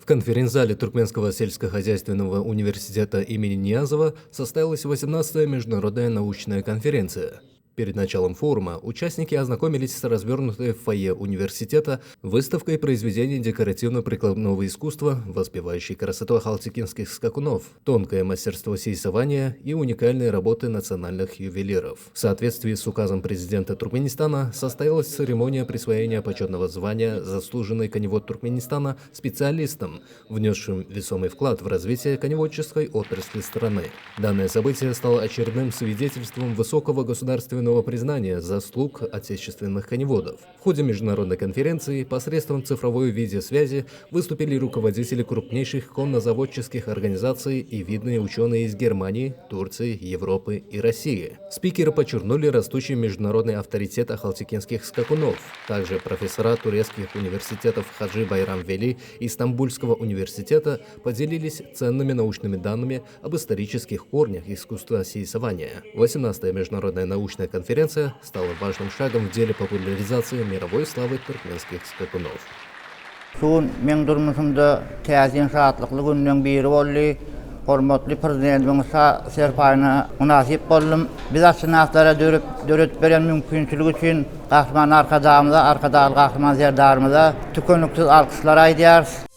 В конференц-зале Туркменского сельскохозяйственного университета имени Ниязова состоялась 18-я международная научная конференция. Перед началом форума участники ознакомились с развернутой в фойе университета выставкой произведений декоративно-прикладного искусства, воспевающей красоту халтикинских скакунов, тонкое мастерство сейсования и уникальные работы национальных ювелиров. В соответствии с указом президента Туркменистана состоялась церемония присвоения почетного звания «Заслуженный коневод Туркменистана» специалистам, внесшим весомый вклад в развитие коневодческой отрасли страны. Данное событие стало очередным свидетельством высокого государственного признания заслуг отечественных коневодов. В ходе международной конференции посредством цифровой видеосвязи выступили руководители крупнейших коннозаводческих организаций и видные ученые из Германии, Турции, Европы и России. Спикеры подчеркнули растущий международный авторитет ахалтикинских скакунов. Также профессора турецких университетов Хаджи Байрам Вели и Стамбульского университета поделились ценными научными данными об исторических корнях искусства сейсования. 18-я международная научная конференция стала важным шагом в деле популяризации мировой славы туркменских скакунов. Şuun men durmuşumda täzin şahatlıkly günden biri boldy. Hormatly prezidentimiň serpaýyna munasip boldum. Biz aşynatlara döret beren mümkinçiligi üçin gahryman arkadaşlarymyza, arkadaşly gahryman zerdarymyza tükenliksiz alkyşlar aýdýarys.